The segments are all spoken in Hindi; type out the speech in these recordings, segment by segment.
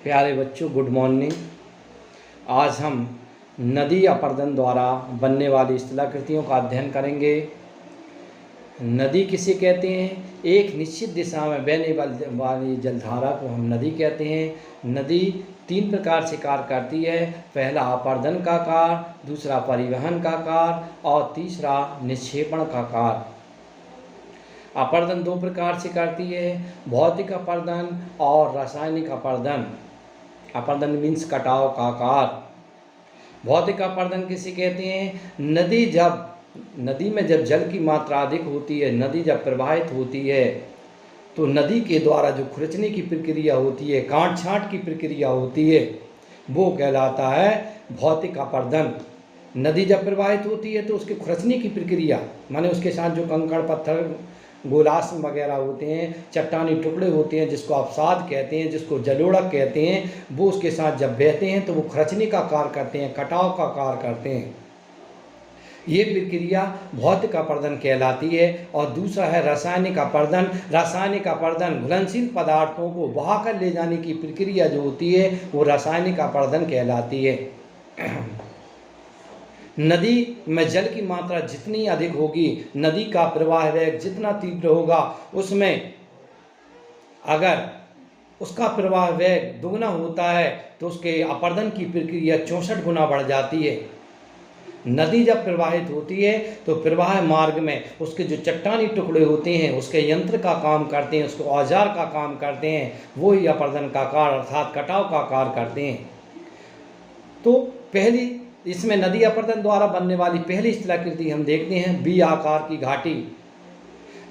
प्यारे बच्चों, गुड मॉर्निंग। आज हम नदी अपरदन द्वारा बनने वाली स्थलाकृतियों का अध्ययन करेंगे। नदी किसे कहते हैं? एक निश्चित दिशा में बहने वाली जलधारा को हम नदी कहते हैं। नदी तीन प्रकार से कार्य करती है। पहला अपरदन का कार्य, दूसरा परिवहन का कार्य और तीसरा निक्षेपण का कार्य। अपरदन दो प्रकार से करती है, भौतिक अपरदन और रासायनिक अपरदन। अपरदन मीन्स कटाव का कार्य। भौतिक अपरदन किसे कहते हैं? नदी में जब जल की मात्रा अधिक होती है, नदी जब प्रवाहित होती है तो नदी के द्वारा जो खुरचने की प्रक्रिया होती है, काट छांट की प्रक्रिया होती है, वो कहलाता है भौतिक अपरदन। नदी जब प्रवाहित होती है तो उसके खुरचने की प्रक्रिया, माने उसके साथ जो कंकड़ पत्थर गोलास वगैरह होते हैं, चट्टानी टुकड़े होते हैं, जिसको अवसाद कहते हैं, जिसको जलोढ़क कहते हैं, वो उसके साथ जब बहते हैं तो वो खरचने का कार्य करते हैं, कटाव का कार्य करते हैं। ये प्रक्रिया भौतिक अपरदन कहलाती है। और दूसरा है रासायनिक अपरदन। रासायनिक अपरदन घुलनशील पदार्थों को बहाकर ले जाने की प्रक्रिया जो होती है वो रासायनिक अपरदन कहलाती है। नदी में जल की मात्रा जितनी अधिक होगी, नदी का प्रवाह वेग जितना तीव्र होगा, उसमें अगर उसका प्रवाह वेग दुगना होता है तो उसके अपरदन की प्रक्रिया 64 गुना बढ़ जाती है। नदी जब प्रवाहित होती है तो प्रवाह मार्ग में उसके जो चट्टानी टुकड़े होते हैं, उसके यंत्र का काम करते हैं, उसके औजार का काम करते हैं, वो ही अपरदन का कार्य अर्थात कटाव का कार्य करते हैं। तो पहली इसमें नदी अपरदन द्वारा बनने वाली पहली स्थलाकृति हम देखते हैं बी आकार की घाटी।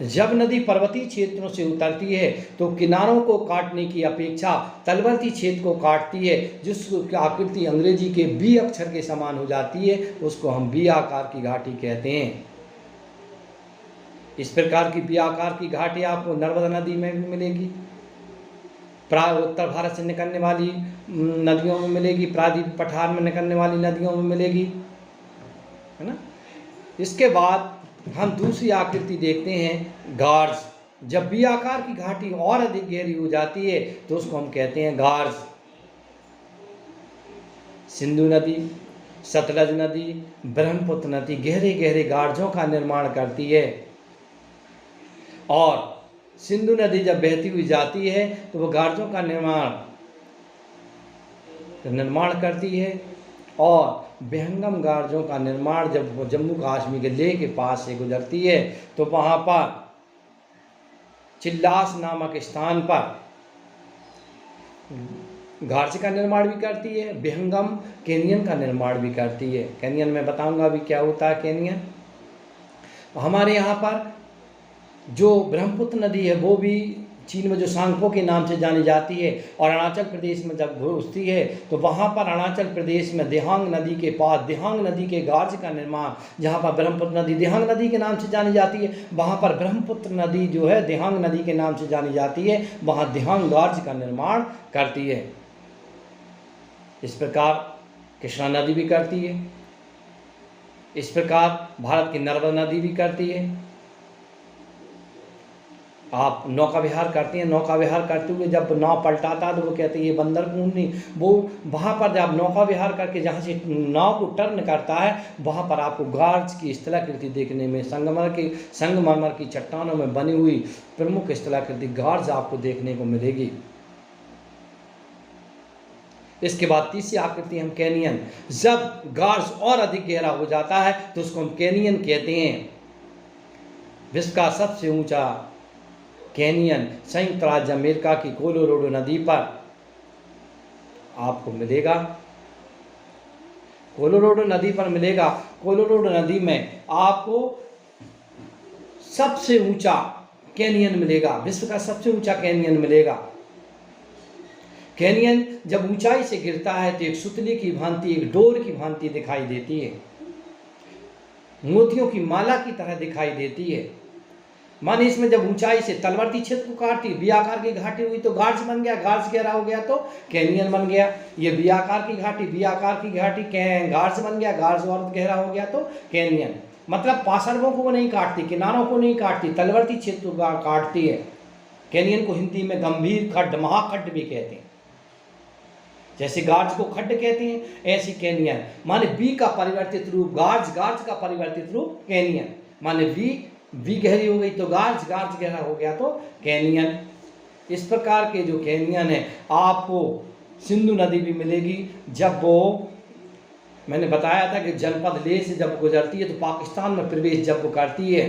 जब नदी पर्वतीय क्षेत्रों से उतरती है तो किनारों को काटने की अपेक्षा तलवर्ती क्षेत्र को काटती है, जिसकी आकृति अंग्रेजी के बी अक्षर के समान हो जाती है, उसको हम बी आकार की घाटी कहते हैं। इस प्रकार की बी आकार की घाटी आपको नर्मदा नदी में भी मिलेगी, उत्तर भारत से निकलने वाली नदियों में मिलेगी, प्रायद्वीप पठार में निकलने वाली नदियों में मिलेगी, है ना। इसके बाद हम दूसरी आकृति देखते हैं गार्ज। जब बी आकार की घाटी और अधिक गहरी हो जाती है तो उसको हम कहते हैं गार्ज। सिंधु नदी, सतलज नदी, ब्रह्मपुत्र नदी गहरे गहरे गार्जों का निर्माण करती है। और सिंधु नदी जब बहती हुई जाती है तो वो गार्जों का निर्माण करती है। और विहंगम गार्जों का निर्माण जब वो जम्मू कश्मीर के लेह के पास से गुजरती है तो वहाँ पर चिल्लास नामक स्थान पर गार्ज का निर्माण भी करती है, विहंगम कैनियन का निर्माण भी करती है। कैनियन में बताऊंगा अभी क्या होता है कैनियन। हमारे यहाँ पर जो ब्रह्मपुत्र नदी है वो भी चीन में जो सांगपो के नाम से जानी जाती है, और अरुणाचल प्रदेश में जब घुसती है तो वहाँ पर अरुणाचल प्रदेश में दिहांग नदी के पास दिहांग नदी के गार्ज का निर्माण, जहाँ पर ब्रह्मपुत्र नदी दिहांग नदी के नाम से जानी जाती है, वहाँ पर ब्रह्मपुत्र नदी जो है दिहांग नदी के नाम से जानी जाती है, वहाँ दिहांग गार्ज का निर्माण करती है। इस प्रकार कृष्णा नदी भी करती है। इस प्रकार भारत की नर्मदा नदी भी करती है। आप नौका विहार करते हैं, नौका विहार करते हुए जब नाव पलटाता है तो वो कहते हैं ये बंदर पूर्णी, वो वहाँ पर जब नौका विहार करके जहाँ से नाव को टर्न करता है वहाँ पर आपको गार्ज की स्थलाकृति देखने में संगमरमर की चट्टानों में बनी हुई प्रमुख स्थलाकृति गार्ज आपको देखने को मिलेगी। इसके बाद तीसरी आकृति हम कैनियन। जब गार्ज और अधिक गहरा हो जाता है तो उसको हम कैनियन कहते हैं। विश्व का सबसे ऊंचा कैनियन संयुक्त राज्य अमेरिका की कोलोराडो नदी पर आपको मिलेगा। कोलोराडो नदी पर मिलेगा। कोलोराडो नदी में आपको सबसे ऊंचा कैनियन मिलेगा, विश्व का सबसे ऊंचा कैनियन मिलेगा। कैनियन जब ऊंचाई से गिरता है तो एक सुतली की भांति, एक डोर की भांति दिखाई देती है, मोतियों की माला की तरह दिखाई देती है। माने इसमें जब ऊंचाई से तलवर्ती क्षेत्र को काटी, बी आकार की घाटी हुई तो गार्ज बन गया, गार्ज गहरा हो गया तो कैनियन बन गया। ये बी आकार की घाटी गार्ज बन गया, गार्ज और गहरा हो गया तो कैनियन। मतलब पार्श्वों को वो नहीं काटती, किनारों को नहीं काटती, तलवर्ती क्षेत्र को काटती है। कैनियन को हिंदी में गंभीर खड्ड, महाखड्ड भी कहते हैं। जैसे गार्ज को खड्ड कहते हैं, ऐसी कैनियन माने बी का परिवर्तित रूप गार्ज, गार्ज का परिवर्तित रूप कैनियन। माने बी गहरी हो गई तो गार्ज, गार्ज गहरा हो गया तो कैनियन। इस प्रकार के जो कैनियन है आपको सिंधु नदी भी मिलेगी। जब वो मैंने बताया था कि जनपद लेह से जब गुजरती है तो पाकिस्तान में प्रवेश जब वो करती है,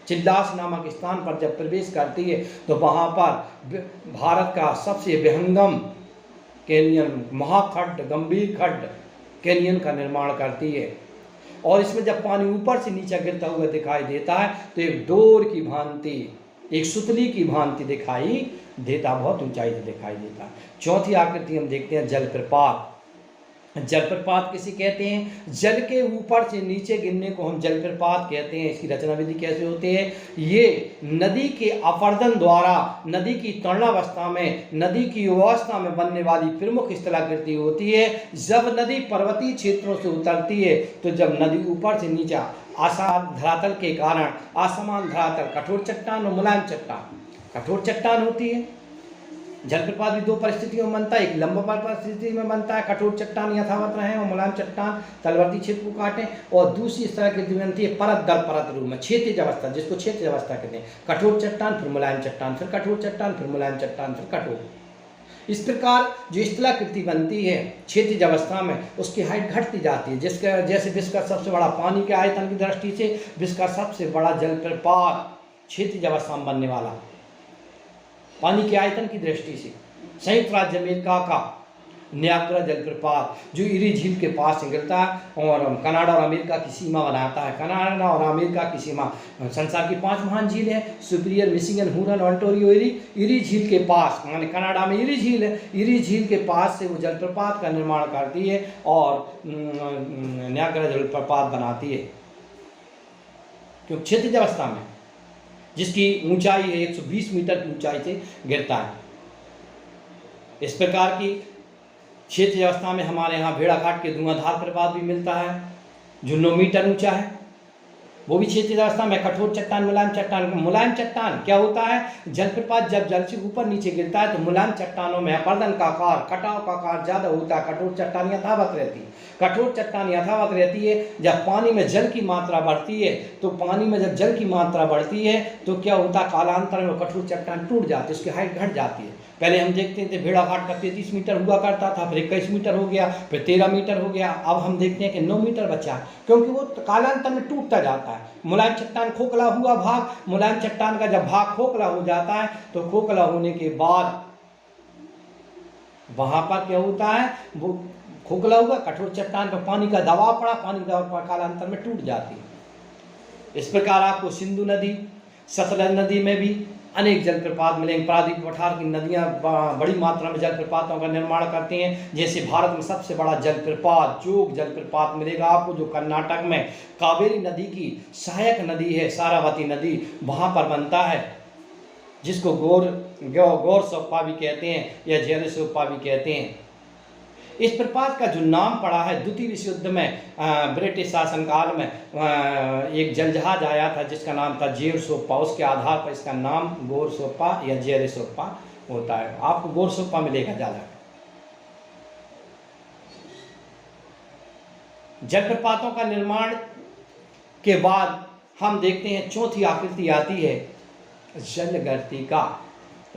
चिल्लास नामक स्थान पर जब प्रवेश करती है तो वहाँ पर भारत का सबसे विहंगम कैनियन, महाखड्ड, गंभीर खड्ड कैनियन का निर्माण करती है। और इसमें जब पानी ऊपर से नीचे गिरता हुआ दिखाई देता है तो एक डोर की भांति, एक सुतली की भांति दिखाई देता, बहुत ऊंचाई से दिखाई देता। चौथी आकृति हम देखते हैं जलप्रपात। जलप्रपात किसे कहते हैं? जल के ऊपर से नीचे गिरने को हम जलप्रपात कहते हैं। इसकी रचना विधि कैसे होती है? ये नदी के अपरदन द्वारा, नदी की तरुणावस्था में, नदी की युवावस्था में बनने वाली प्रमुख स्थलाकृति होती है। जब नदी पर्वतीय क्षेत्रों से उतरती है तो जब नदी ऊपर से नीचे आसान धरातल के कारण, असमान धरातल, कठोर चट्टान और मुलायम चट्टान, कठोर चट्टान होती है। जलप्रपात भी दो परिस्थितियों में बनता है, एक लंबा परिस्थिति में बनता है, कठोर चट्टान यथावत रहे और मुलायम चट्टान तलवर्ती क्षेत्र को काटें, और दूसरी इस तरह की बनती है परत दर परत रूप में, क्षैतिज अवस्था, जिसको क्षैतिज अवस्था कहते हैं। कठोर चट्टान फिर मुलायम चट्टान, फिर कठोर चट्टान, फिर मुलायम चट्टान, फिर कठोर। इस प्रकार जो स्थलाकृति बनती है क्षैतिज अवस्था में, उसकी हाइट घटती जाती है। जिसका जैसे विश्व का सबसे बड़ा पानी के आयतन की दृष्टि से विश्व का सबसे बड़ा जलप्रपात क्षैतिज अवस्था में बनने वाला, पानी के आयतन की दृष्टि से संयुक्त राज्य अमेरिका का न्याग्रा जलप्रपात जो इरी झील के पास गिरता है और कनाडा और अमेरिका की सीमा बनाता है। कनाडा और अमेरिका की सीमा, संसार की 5 महान झील है, superior, Michigan, Huron, Ontario, eri झील के पास, माने कनाडा में इरी झील है, इरी झील के पास से वो जलप्रपात का निर्माण करती है और न्याग्रा जलप्रपात बनाती है। क्योंकि क्षैतिज अवस्था में, जिसकी ऊंचाई है 120 मीटर की ऊंचाई से गिरता है। इस प्रकार की क्षैतिज अवस्था में हमारे यहाँ भेड़ाघाट के धुआंधार प्रपात भी मिलता है जो 9 मीटर ऊंचा है, वो भी क्षैतिज अवस्था में। कठोर चट्टान, मुलायम चट्टान। मुलायम चट्टान क्या होता है? जलप्रपात जब जल से ऊपर नीचे गिरता है तो मुलायम चट्टानों में अपर्दन का आकार, कटाव का आकार ज़्यादा होता है। कठोर चट्टान यथावत रहती है। कठोर चट्टान यथावत रहती है। जब पानी में जल की मात्रा बढ़ती है तो पानी में जब जल की मात्रा बढ़ती है तो क्या होता है? कालांतर में कठोर चट्टान टूट जाती है, उसकी हाइट घट जाती है। पहले हम देखते थे भेड़ाघाट का 33 मीटर हुआ करता था, फिर 21 मीटर हो गया, फिर 13 मीटर हो गया, अब हम देखते हैं कि 9 मीटर बचा है, क्योंकि वो कालांतर में टूटता जाता है। मुलायम चट्टान खोखला हुआ भाग, मुलायम चट्टान का जब भाग खोखला हो जाता है तो खोखला होने के बाद वहां पर क्या होता है? वो खोखला हुआ कठोर चट्टान पर पानी का दबाव पड़ा, पानी का दबाव पड़ा, कालांतर में टूट जाती है। इस प्रकार आपको सिंधु नदी, सतलज नदी में भी अनेक जलप्रपात मिलेंगे। प्रायद्वीप पठार की नदियां बड़ी मात्रा में जलप्रपातों का निर्माण करती हैं। जैसे भारत में सबसे बड़ा जलप्रपात जोग जलप्रपात मिलेगा आपको, जो कर्नाटक में कावेरी नदी की सहायक नदी है, सारावती नदी, वहाँ पर बनता है, जिसको गौर सोप्पा भी कहते हैं या जेरे सोप्पा भी कहते हैं। इस प्रपात का जो नाम पड़ा है, द्वितीय विश्व युद्ध में ब्रिटिश शासनकाल में एक जलजहाज आया था जिसका नाम था जेर सोप्पा, उसके आधार पर इसका नाम गौर सोप्पा या जेरे सोप्पा होता है। आपको गौर सोप्पा मिलेगा ज़्यादा। जलप्रपातों का निर्माण के बाद हम देखते हैं चौथी आकृति आती है जलगर्तिका,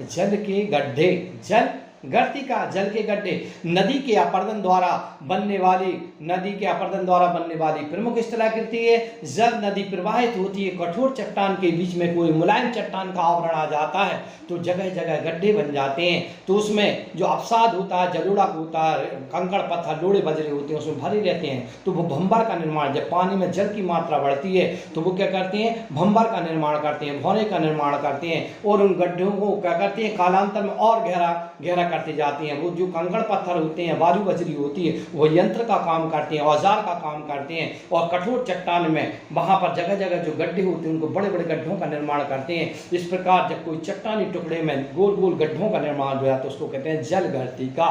जल के गड्ढे, जल गर्तिका, जल के गड्ढे। नदी के अपरदन द्वारा बनने वाली, नदी के अपरदन द्वारा बनने वाली प्रमुख स्थलाकृति है। जब नदी प्रवाहित होती है, कठोर चट्टान के बीच में कोई मुलायम चट्टान का आवरण आ जाता है तो जगह जगह गड्ढे बन जाते हैं। तो उसमें जो अवसाद होता है, जलोड़ा होता है, कंकड़ पत्थर, लोड़े बजरे होते हैं, उसमें भरे रहते हैं। तो वो भंबर का निर्माण, जब पानी में जल की मात्रा बढ़ती है तो वो क्या करते हैं? भंबर का निर्माण करते हैं, भौरे का निर्माण करते हैं, और उन गड्ढों को क्या करते हैं? कालांतर में और गहरा गहरा करते जाती हैं। वो जो कंकड़ पत्थर होते हैं, बालू बजरी होती है, वो यंत्र का काम करते हैं, औजार का काम करते हैं। और कठोर चट्टान में वहाँ पर जगह जगह जो गड्ढे होते हैं उनको बड़े बड़े गड्ढों का निर्माण करते हैं। इस प्रकार जब कोई चट्टानी टुकड़े में गोल गोल गड्ढों का निर्माण हो जाता है तो उसको कहते हैं जलगर्तिका।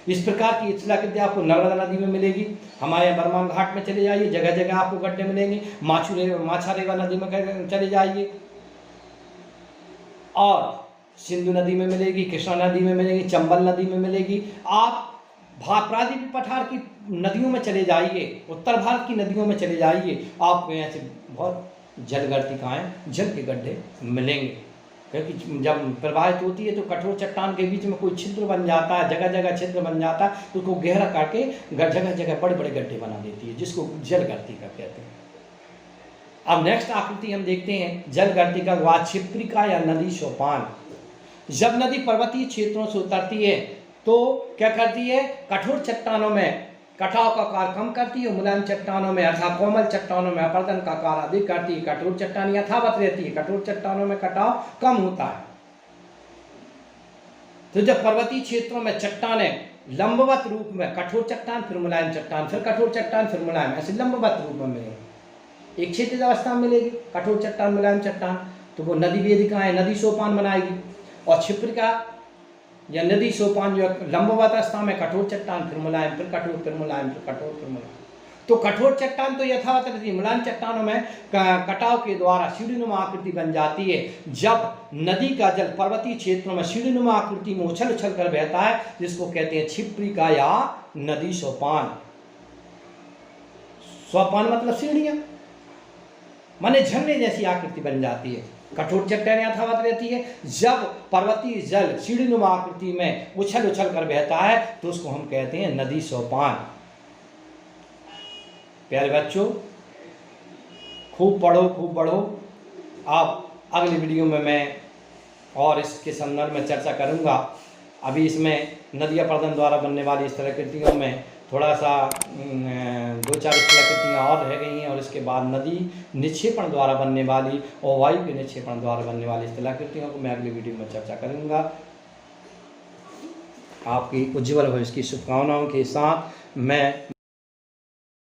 इस प्रकार की स्थलाकृति आपको नर्मदा नदी में मिलेगी। हमारे यहाँ बरमान घाट में चले जाइए, जगह जगह आपको गड्ढे मिलेंगे। माछारेवा नदी में चले जाइए और सिंधु नदी में मिलेगी, कृष्णा नदी में मिलेगी, चंबल नदी में मिलेगी। आप प्रायद्वीपीय पठार की नदियों में चले जाइए, उत्तर भारत की नदियों में चले जाइए, आपको ऐसे बहुत जलगर्तिकाएँ, जल के गड्ढे मिलेंगे, क्योंकि जब प्रवाहित होती है तो कठोर चट्टान के बीच में कोई छिद्र बन जाता है, जगह जगह छिद्र बन जाता है, तो उसको गहरा करके जगह जगह बड़े बड़े गड्ढे बना देती है, जिसको जलगर्तिका कहते हैं। अब नेक्स्ट आकृति हम देखते हैं जलगर्तिका व क्षिप्रिका या नदी सोपान। जब नदी पर्वतीय क्षेत्रों से उतरती है तो क्या करती है, कठोर चट्टानों में कटाव का आकार कम करती है, मुलायम चट्टानों में अर्थात कोमल चट्टानों में अपर्दन का आकार अधिक करती है। कठोर चट्टान यथावत रहती है, कठोर चट्टानों में कटाव कम होता है। तो जब पर्वतीय क्षेत्रों में चट्टानें लंबवत रूप में, कठोर चट्टान फिर मुलायम चट्टान फिर कठोर चट्टान फिर मुलायम, ऐसे लंबवत रूप में मिलेगी, एक क्षैतिज अवस्था में मिलेगी कठोर चट्टान मुलायम चट्टान, तो वो नदी वेदिकाएं, नदी सोपान बनाएगी। और क्षिप्रिका या नदी सोपान जो लंबवत अवस्था में, कठोर चट्टान फिर मुलायम फिर कठोर फिर मुलायम फिर कठोर फिर मुलायम। तो कठोर चट्टान तो यथावत रहती है, मुलायम चट्टानों में कटाव के द्वारा सीढ़ीनुमा आकृति बन जाती है। जब नदी का जल पर्वतीय क्षेत्रों में सीढ़ीनुमा आकृति में उछल उछल कर बहता है, जिसको कहते हैं क्षिप्रिका या नदी सोपान। सोपान मतलब सीढ़ियां, माने झरने जैसी आकृति बन जाती है। कठोर चट्टान यथावत रहती है, जब पर्वतीय जल सीढ़ीनुमा आकृति में उछल उछल कर बहता है तो उसको हम कहते हैं नदी सोपान। प्यारे बच्चों, खूब पढ़ो खूब बढ़ो। आप अगली वीडियो में मैं और इसके संदर्भ में चर्चा करूंगा। अभी इसमें नदी अपर्दन द्वारा बनने वाली स्थलाकृतियों में थोड़ा सा 2-4 स्थलाकृतियाँ और रह गई हैं, और इसके बाद नदी निक्षेपण द्वारा बनने वाली और वायु के निक्षेपण द्वारा बनने वाली स्थलाकृतियों को मैं अगली वीडियो में चर्चा करूँगा। आपकी उज्ज्वल भविष्य की शुभकामनाओं के साथ मैं